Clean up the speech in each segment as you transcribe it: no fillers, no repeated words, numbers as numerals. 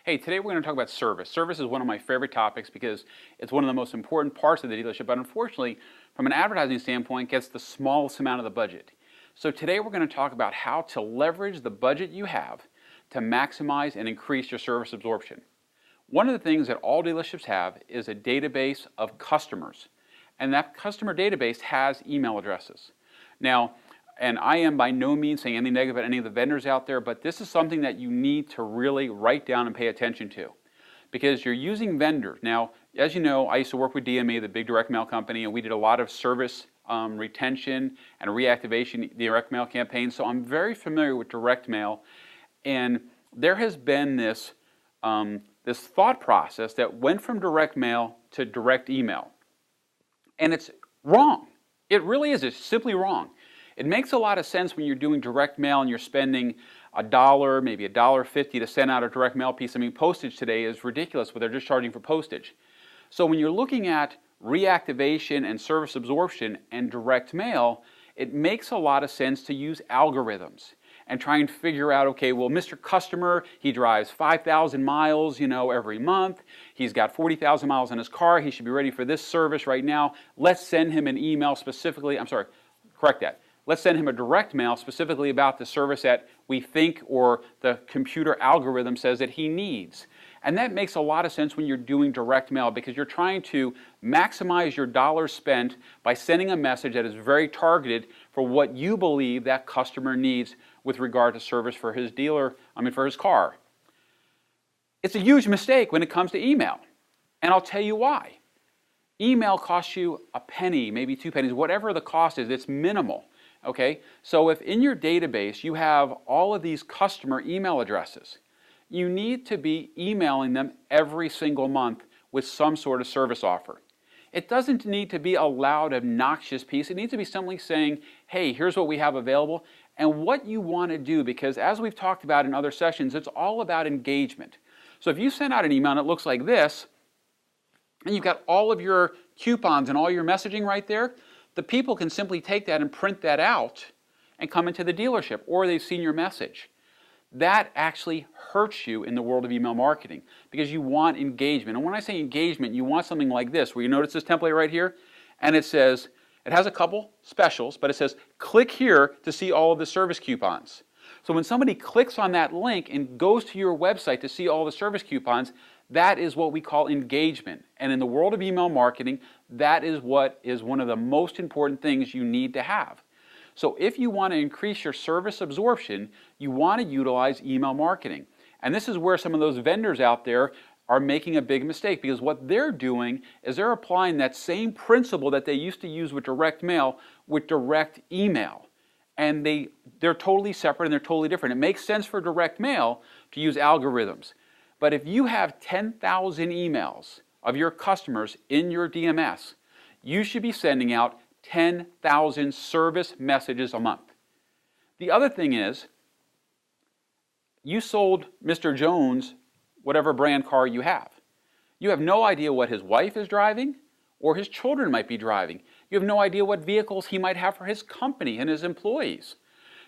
Hey, today we're going to talk about service. Service is one of my favorite topics because it's one of the most important parts of the dealership, but unfortunately, from an advertising standpoint, gets the smallest amount of the budget. So today we're going to talk about how to leverage the budget you have to maximize and increase your service absorption. One of the things that all dealerships have is a database of customers, and that customer database has email addresses. Now, and I am by no means saying anything negative about any of the vendors out there, but this is something that you need to really write down and pay attention to, because you're using vendors. Now, as you know, I used to work with DME, the big direct mail company, and we did a lot of service retention and reactivation direct mail campaigns, so I'm very familiar with direct mail, and there has been this, this thought process that went from direct mail to direct email, and it's wrong. It really is. It's simply wrong. It makes a lot of sense when you're doing direct mail and you're spending $1, maybe $1.50 to send out a direct mail piece. I mean, postage today is ridiculous, but they're just charging for postage. So when you're looking at reactivation and service absorption and direct mail, it makes a lot of sense to use algorithms and try and figure out, okay, well, Mr. Customer, he drives 5,000 miles, every month. He's got 40,000 miles in his car. He should be ready for this service right now. Let's send him an email specifically. I'm sorry, correct that. Let's send him a direct mail specifically about the service that we think or the computer algorithm says that he needs. And that makes a lot of sense when you're doing direct mail, because you're trying to maximize your dollars spent by sending a message that is very targeted for what you believe that customer needs with regard to service for his for his car. It's a huge mistake when it comes to email, and I'll tell you why. Email costs you a penny, maybe 2 pennies, whatever the cost is, it's minimal. Okay, so if in your database you have all of these customer email addresses, you need to be emailing them every single month with some sort of service offer. It doesn't need to be a loud, obnoxious piece. It needs to be simply saying, hey, here's what we have available and what you want to do, because as we've talked about in other sessions, it's all about engagement. So if you send out an email and it looks like this, and you've got all of your coupons and all your messaging right there, the people can simply take that and print that out and come into the dealership, or they've seen your message. That actually hurts you in the world of email marketing because you want engagement. And when I say engagement, you want something like this, where you notice this template right here, and it says, it has a couple specials, but it says, click here to see all of the service coupons. So when somebody clicks on that link and goes to your website to see all the service coupons, that is what we call engagement. And in the world of email marketing, that is what is one of the most important things you need to have. So if you want to increase your service absorption, you want to utilize email marketing. And this is where some of those vendors out there are making a big mistake, because what they're doing is they're applying that same principle that they used to use with direct mail with direct email. And they're totally separate and they're totally different. It makes sense for direct mail to use algorithms. But if you have 10,000 emails of your customers in your DMS, you should be sending out 10,000 service messages a month. The other thing is, you sold Mr. Jones whatever brand car you have. You have no idea what his wife is driving or his children might be driving. You have no idea what vehicles he might have for his company and his employees.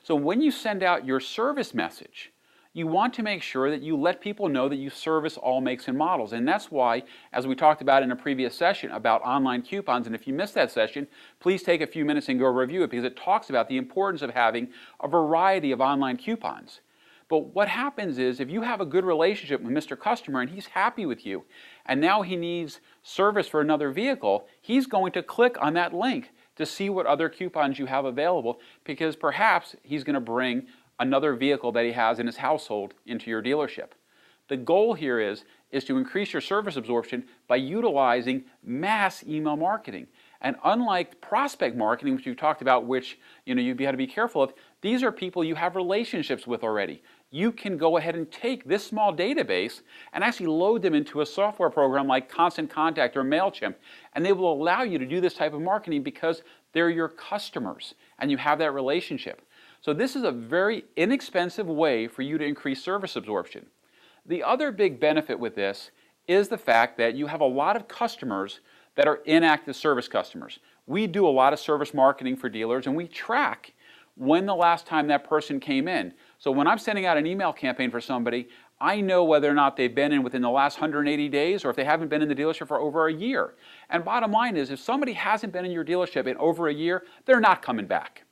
So when you send out your service message, you want to make sure that you let people know that you service all makes and models. And that's why, as we talked about in a previous session about online coupons, and if you missed that session, please take a few minutes and go review it, because it talks about the importance of having a variety of online coupons. But what happens is, if you have a good relationship with Mr. Customer and he's happy with you, and now he needs service for another vehicle, he's going to click on that link to see what other coupons you have available, because perhaps he's going to bring another vehicle that he has in his household into your dealership. The goal here is to increase your service absorption by utilizing mass email marketing. And unlike prospect marketing, which we've talked about, which you've got to be careful of, these are people you have relationships with already. You can go ahead and take this small database and actually load them into a software program like Constant Contact or MailChimp, and they will allow you to do this type of marketing because they're your customers and you have that relationship. So this is a very inexpensive way for you to increase service absorption. The other big benefit with this is the fact that you have a lot of customers that are inactive service customers. We do a lot of service marketing for dealers, and we track when the last time that person came in. So when I'm sending out an email campaign for somebody, I know whether or not they've been in within the last 180 days or if they haven't been in the dealership for over a year. And bottom line is, if somebody hasn't been in your dealership in over a year, they're not coming back.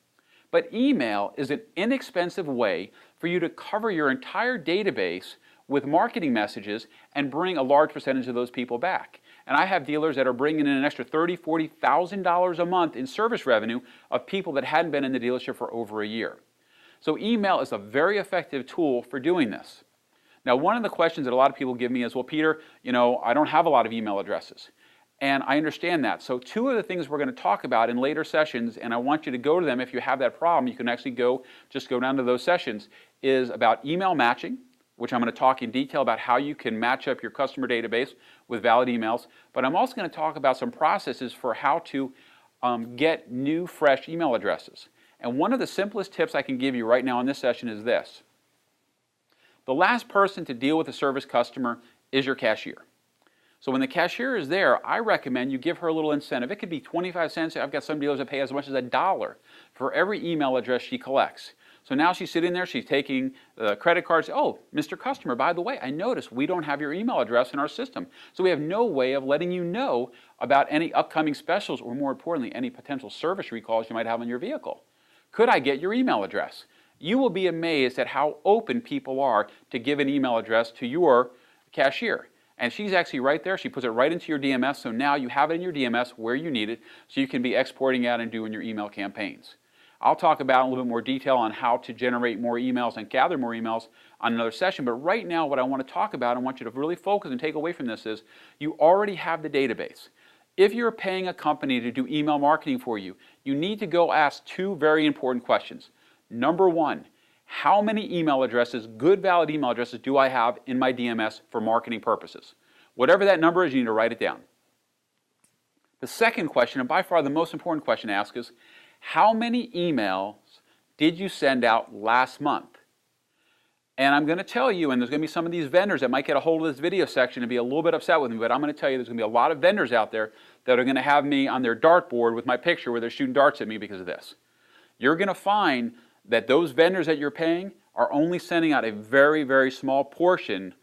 But email is an inexpensive way for you to cover your entire database with marketing messages and bring a large percentage of those people back. And I have dealers that are bringing in an extra $30,000, $40,000 a month in service revenue of people that hadn't been in the dealership for over a year. So email is a very effective tool for doing this. Now, one of the questions that a lot of people give me is, well, Peter, I don't have a lot of email addresses. And I understand that. So two of the things we're going to talk about in later sessions, and I want you to go to them if you have that problem, you can actually just go down to those sessions, is about email matching, which I'm going to talk in detail about how you can match up your customer database with valid emails. But I'm also going to talk about some processes for how to get new, fresh email addresses. And one of the simplest tips I can give you right now in this session is this. The last person to deal with a service customer is your cashier. So when the cashier is there, I recommend you give her a little incentive. It could be 25 cents. I've got some dealers that pay as much as $1 for every email address she collects. So now she's sitting there, she's taking the credit cards. Oh, Mr. Customer, by the way, I noticed we don't have your email address in our system. So we have no way of letting you know about any upcoming specials or, more importantly, any potential service recalls you might have on your vehicle. Could I get your email address? You will be amazed at how open people are to give an email address to your cashier. And she's actually right there. She puts it right into your DMS, so now you have it in your DMS where you need it, so you can be exporting out and doing your email campaigns. I'll talk about in a little bit more detail on how to generate more emails and gather more emails on another session, but right now what I want to talk about and want you to really focus and take away from this is you already have the database. If you're paying a company to do email marketing for you, you need to go ask two very important questions. Number one, how many email addresses, good valid email addresses, do I have in my DMS for marketing purposes? Whatever that number is, you need to write it down. The second question, and by far the most important question to ask, is how many emails did you send out last month? And I'm going to tell you, and there's going to be some of these vendors that might get a hold of this video section and be a little bit upset with me, but I'm going to tell you there's going to be a lot of vendors out there that are going to have me on their dartboard with my picture where they're shooting darts at me because of this. You're going to find that those vendors that you're paying are only sending out a very, very small portion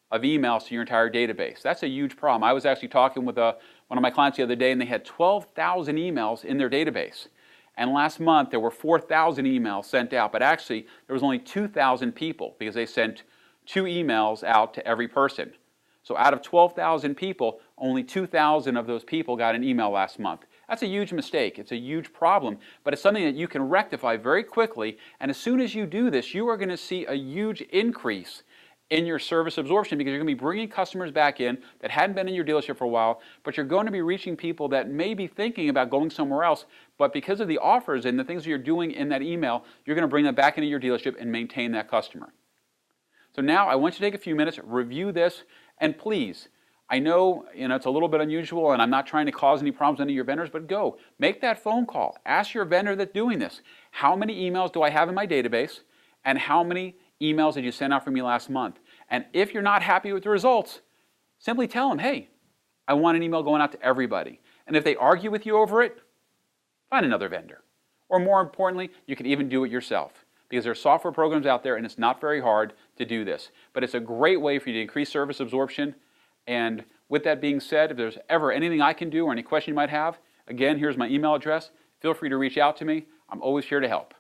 of emails to your entire database. That's a huge problem. I was actually talking with one of my clients the other day, and they had 12,000 emails in their database. And last month, there were 4,000 emails sent out, but actually, there was only 2,000 people because they sent 2 emails out to every person. So out of 12,000 people, only 2,000 of those people got an email last month. That's a huge mistake. It's a huge problem, but it's something that you can rectify very quickly, and as soon as you do this, you are going to see a huge increase in your service absorption because you're going to be bringing customers back in that hadn't been in your dealership for a while, but you're going to be reaching people that may be thinking about going somewhere else, but because of the offers and the things that you're doing in that email, you're going to bring them back into your dealership and maintain that customer. So now I want you to take a few minutes, review this, and please, I know it's a little bit unusual and I'm not trying to cause any problems to any of your vendors, but go. Make that phone call. Ask your vendor that's doing this. How many emails do I have in my database and how many emails did you send out for me last month? And if you're not happy with the results, simply tell them, hey, I want an email going out to everybody. And if they argue with you over it, find another vendor. Or more importantly, you can even do it yourself because there are software programs out there and it's not very hard to do this. But it's a great way for you to increase service absorption. And with that being said, if there's ever anything I can do or any question you might have, again, here's my email address. Feel free to reach out to me. I'm always here to help.